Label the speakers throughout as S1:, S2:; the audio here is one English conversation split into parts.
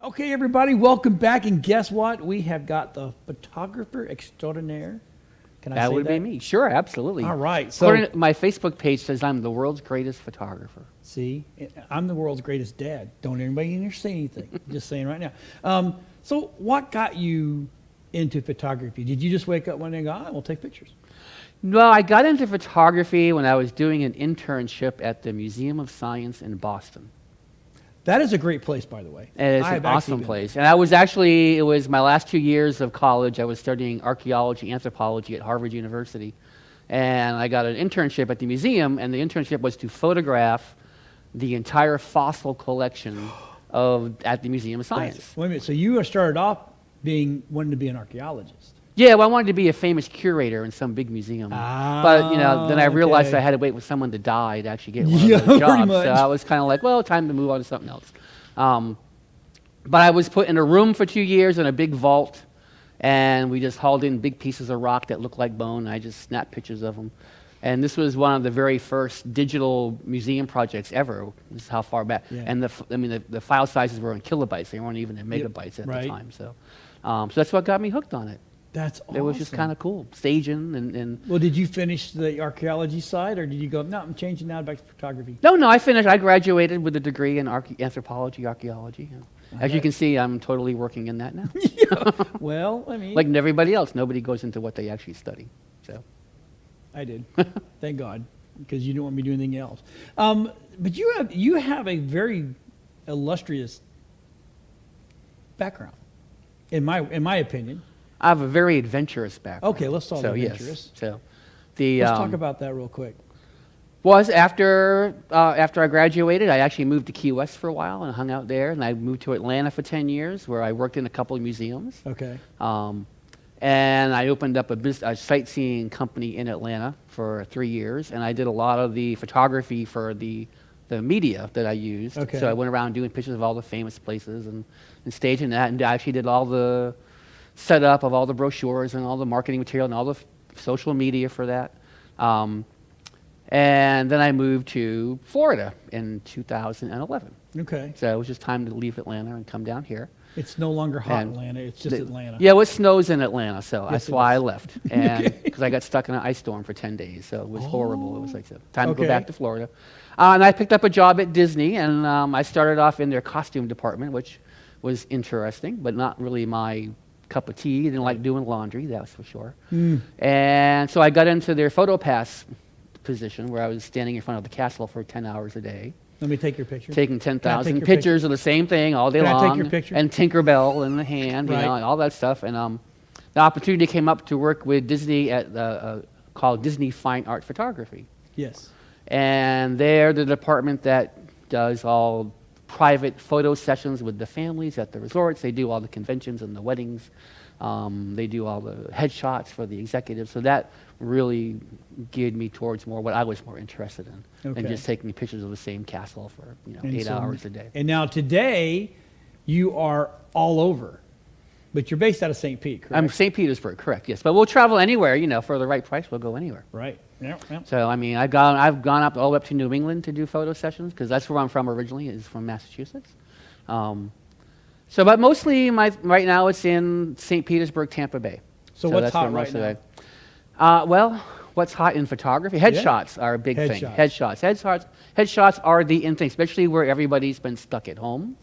S1: Okay, everybody, welcome back. And guess what? We have got the photographer extraordinaire. Can I say that?
S2: That would be me. Sure, absolutely.
S1: All right.
S2: So my Facebook page says I'm the world's greatest photographer.
S1: See, I'm the world's greatest dad. Don't anybody in here say anything. Just saying right now. So what got you into photography? Did you just wake up one day and go, we'll take pictures?
S2: Well, I got into photography when I was doing an internship at the Museum of Science in Boston.
S1: That is a great place, by the way.
S2: And it's an awesome place. And it was my last 2 years of college. I was studying archaeology, anthropology at Harvard University. And I got an internship at the museum, and the internship was to photograph the entire fossil collection at the Museum of Science.
S1: Wait a minute, so you started off wanting to be an archaeologist.
S2: Yeah, well, I wanted to be a famous curator in some big museum. But, then I realized I had to wait for someone to die to actually get one of those jobs. So I was kind of like, well, time to move on to something else. But I was put in a room for 2 years in a big vault, and we just hauled in big pieces of rock that looked like bone. I just snapped pictures of them. And this was one of the very first digital museum projects ever. This is how far back. Yeah. And the file sizes were in kilobytes. They weren't even in megabytes at the time. So that's what got me hooked on it.
S1: That's awesome.
S2: It was just kind of cool, staging and.
S1: Well, did you finish the archaeology side, or did you go, no, I'm changing now back to photography?
S2: No, I finished. I graduated with a degree in anthropology, archaeology. As you can see, I'm totally working in that now.
S1: Well, I mean.
S2: Like everybody else, nobody goes into what they actually study. So.
S1: I did. Thank God, because you don't want me to do anything else. But you have a very illustrious background, in my opinion.
S2: I have a very adventurous background.
S1: Okay, let's talk adventurous.
S2: Yes.
S1: Let's talk about that real quick.
S2: After I graduated, I actually moved to Key West for a while and hung out there, and I moved to Atlanta for 10 years, where I worked in a couple of museums.
S1: Okay.
S2: And I opened up a sightseeing company in Atlanta for 3 years, and I did a lot of the photography for the media that I used.
S1: Okay.
S2: So I went around doing pictures of all the famous places and staging that, and I actually did all the setup of all the brochures and all the marketing material and all the social media for that. And then I moved to Florida in 2011.
S1: Okay.
S2: So it was just time to leave Atlanta and come down here.
S1: It's no longer hot Atlanta, it's just Atlanta.
S2: Yeah, well, it snows in Atlanta, so that's why I left. And
S1: Okay.
S2: because I got stuck in an ice storm for 10 days, so it was horrible. It was like time to go back to Florida. And I picked up a job at Disney, and I started off in their costume department, which was interesting, but not really my cup of tea. Didn't like doing laundry, that's for sure. And so I got into their photo pass position, where I was standing in front of the castle for 10 hours a day.
S1: Let me take your picture.
S2: Taking 10,000 pictures of the same thing all day long.
S1: Can I take your picture?
S2: And Tinkerbell in the hand, and all that stuff. And the opportunity came up to work with Disney at called Disney Fine Art Photography.
S1: Yes.
S2: And they're the department that does all private photo sessions with the families at the resorts. They do all the conventions and the weddings. They do all the headshots for the executives. So that really geared me towards more what I was more interested in than just taking pictures of the same castle for 8 hours a day.
S1: And now today, you are all over, but you're based out of St. Pete, correct?
S2: I'm St. Petersburg, correct? Yes, but we'll travel anywhere. For the right price, we'll go anywhere.
S1: Right. Yep.
S2: So I mean, I've gone up all the way up to New England to do photo sessions, because that's where I'm from originally. Is from Massachusetts. But mostly right now it's in St. Petersburg, Tampa Bay.
S1: So what's hot right now?
S2: Well, what's hot in photography? Headshots are a big thing. Headshots are the in thing, especially where everybody's been stuck at home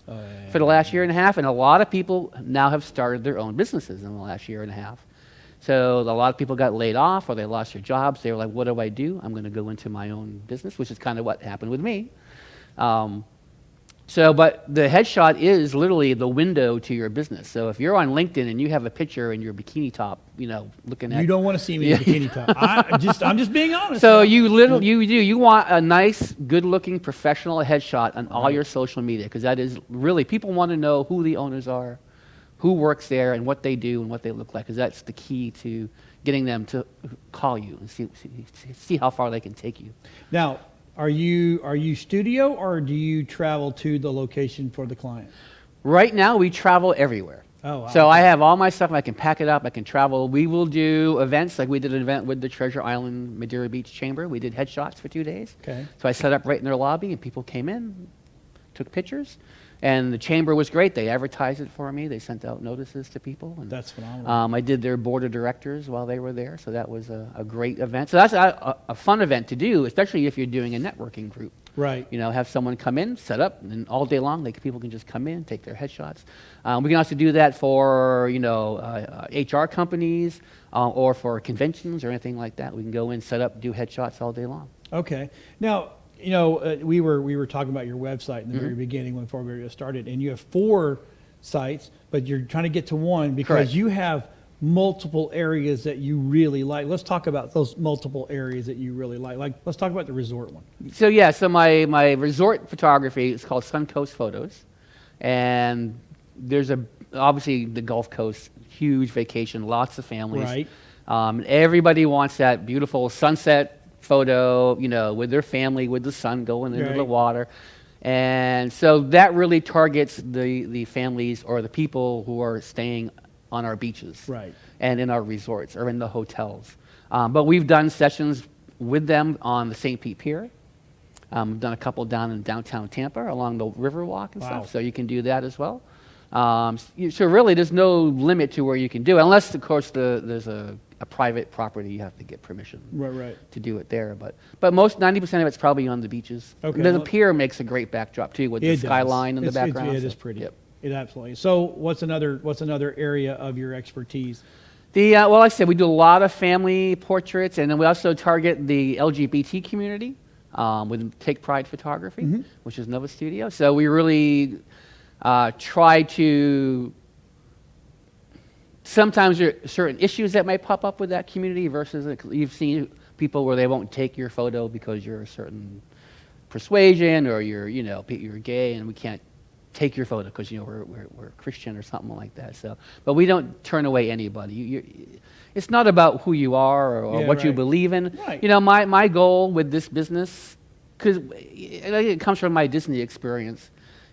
S2: for the last year and a half, and a lot of people now have started their own businesses in the last year and a half. So a lot of people got laid off, or they lost their jobs. They were like, what do I do? I'm going to go into my own business, which is kind of what happened with me. But the headshot is literally the window to your business. So if you're on LinkedIn and you have a picture in your bikini top, looking at...
S1: You don't want to see me in a bikini top. I'm just being honest.
S2: So you want a nice, good-looking, professional headshot on all your social media, because that is really, people want to know who the owners are, who works there, and what they do and what they look like, because that's the key to getting them to call you and see how far they can take you.
S1: Now, are you studio, or do you travel to the location for the client?
S2: Right now, we travel everywhere.
S1: Oh, wow.
S2: So I have all my stuff. I can pack it up. I can travel. We will do events. Like we did an event with the Treasure Island Madeira Beach Chamber. We did headshots for 2 days.
S1: Okay.
S2: So I set up right in their lobby, and people came in, took pictures. And the chamber was great. They advertised it for me. They sent out notices to people. And,
S1: that's phenomenal.
S2: I did their board of directors while they were there, so that was a great event. So that's a fun event to do, especially if you're doing a networking group.
S1: Right.
S2: You know, have someone come in, set up, and all day long, people can just come in, take their headshots. We can also do that for, you know, HR companies or for conventions or anything like that. We can go in, set up, do headshots all day long.
S1: Okay. Now, you know, we were talking about your website in the very beginning before we started, and you have 4 sites, but you're trying to get to one because
S2: Correct.
S1: you have multiple areas that you really like. Let's talk about those multiple areas that you really like. Like, let's talk about the resort one.
S2: So yeah, so my resort photography is called Suncoast Photos, and there's obviously the Gulf Coast, huge vacation, lots of families.
S1: Right.
S2: Everybody wants that beautiful sunset photo, you know, with their family, with the sun going into the water. And so that really targets the families or the people who are staying on our beaches.
S1: Right.
S2: And in our resorts or in the hotels. But we've done sessions with them on the St. Pete Pier. We've done a couple down in downtown Tampa along the Riverwalk and stuff, so you can do that as well. So really, there's no limit to where you can do it, unless, of course, there's a private property. You have to get permission to do it there. But most 90% of it's probably on the beaches.
S1: Okay.
S2: The pier makes a great backdrop too, with the skyline in the background.
S1: It is pretty. Yep. It absolutely. So what's another area of your expertise?
S2: Well, like I said, we do a lot of family portraits, and then we also target the LGBT community with Take Pride Photography, which is Nova Studio. So we really try to. Sometimes there are certain issues that might pop up with that community versus you've seen people where they won't take your photo because you're a certain persuasion or you're gay, and we can't take your photo because we're Christian or something like that. So, but we don't turn away anybody. It's not about who you are or what you believe in.
S1: Right.
S2: You know, my goal with this business, because it comes from my Disney experience,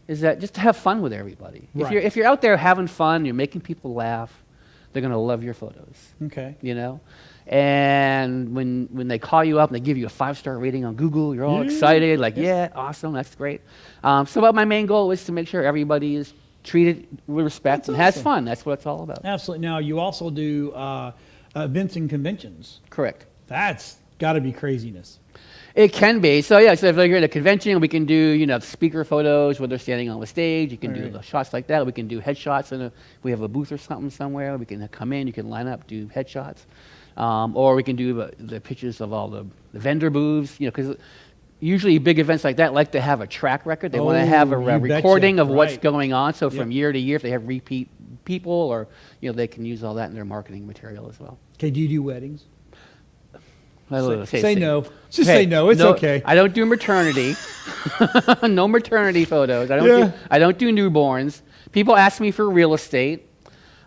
S2: is that just to have fun with everybody.
S1: Right.
S2: If you're out there having fun, you're making people laugh, they're going to love your photos.
S1: Okay.
S2: You know? And when they call you up and they give you a 5-star rating on Google, you're all excited, like, yeah, awesome, that's great. So my main goal is to make sure everybody is treated with respect and has fun. That's what it's all about.
S1: Absolutely. Now, you also do events and conventions.
S2: Correct.
S1: That's got to be craziness.
S2: It can be. So yeah, so if you're at a convention, we can do, speaker photos where they're standing on the stage. You can do the shots like that. We can do headshots. And we have a booth or something somewhere. We can come in, you can line up, do headshots. Or we can do the pictures of all the vendor booths, because usually big events like that like to have a track record. They want to have a recording of what's going on. So from year to year, if they have repeat people or, they can use all that in their marketing material as well.
S1: Okay, do you do weddings?
S2: Say
S1: no. Just say no. It's okay.
S2: I don't do maternity. No maternity photos. I don't do newborns. People ask me for real estate.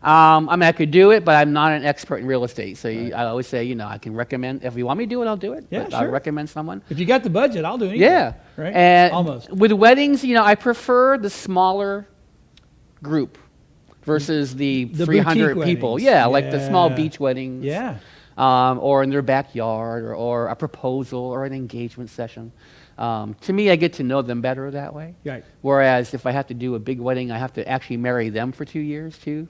S2: I could do it, but I'm not an expert in real estate. So I always say, I can recommend. If you want me to do it, I'll do it.
S1: Yeah,
S2: but
S1: sure.
S2: I'll recommend someone.
S1: If you got the budget, I'll do anything.
S2: Yeah.
S1: Right?
S2: And
S1: almost.
S2: With weddings, I prefer the smaller group versus the 300 people.
S1: Weddings.
S2: Yeah, like the small beach weddings.
S1: Yeah.
S2: Or in their backyard, or a proposal, or an engagement session. To me, I get to know them better that way.
S1: Right.
S2: Whereas if I have to do a big wedding, I have to actually marry them for 2 years too.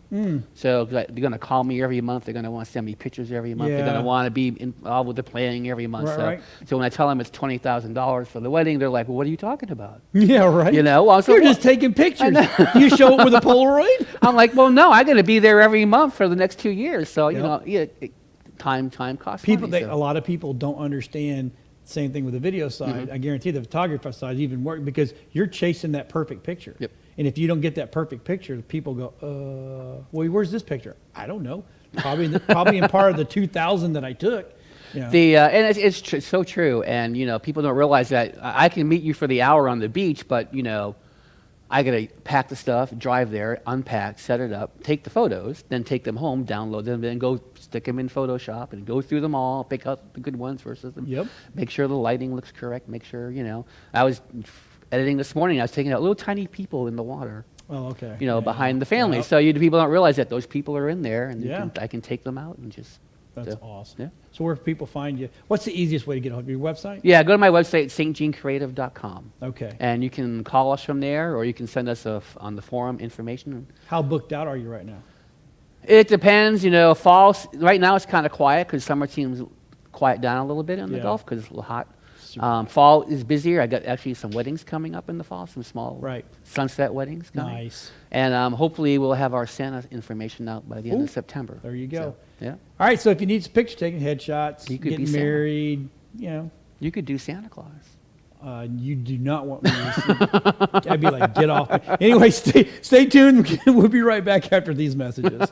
S2: So they're going to call me every month. They're going to want to send me pictures every month. They're going to want to be involved with the planning every month. So when I tell them it's $20,000 for the wedding, they're like, "Well, what are you talking about?" Yeah, right.
S1: You're just taking pictures. You show it with a Polaroid.
S2: I'm like, "Well, no, I got to be there every month for the next 2 years." So time costs money.
S1: A lot of people don't understand. Same thing with the video side. I guarantee the photographer side even work because you're chasing that perfect picture. Yep. And if you don't get that perfect picture, people go, well, where's this picture? I don't know. Probably in part of the 2,000 that I took. And
S2: it's so true. And people don't realize that I can meet you for the hour on the beach, but I got to pack the stuff, drive there, unpack, set it up, take the photos, then take them home, download them, then go stick them in Photoshop and go through them all, pick out the good ones versus them. Yep. Make sure the lighting looks correct. Make sure, I was editing this morning. I was taking out little tiny people in the water.
S1: Oh, okay.
S2: Behind the family. Yep. So people don't realize that those people are in there, and I can take them out and just
S1: That's awesome.
S2: Yeah.
S1: So where can people find you? What's the easiest way to get a hold of your website?
S2: Yeah, go to my website, stjeancreative.com.
S1: Okay.
S2: And you can call us from there, or you can send us on the forum information.
S1: How booked out are you right now?
S2: It depends, fall, right now it's kind of quiet because summer seems quiet down a little bit in the Gulf because it's a little hot. Fall is busier. I got actually some weddings coming up in the fall, some small sunset weddings coming.
S1: Nice.
S2: And hopefully we'll have our Santa information out by the end of September.
S1: There you go.
S2: So, yeah.
S1: All right, so if you need some picture taken, headshots,
S2: You could
S1: getting
S2: be
S1: married,
S2: You could do Santa Claus.
S1: You do not want me to see. I'd be like, get off me. Anyway, stay tuned. We'll be right back after these messages.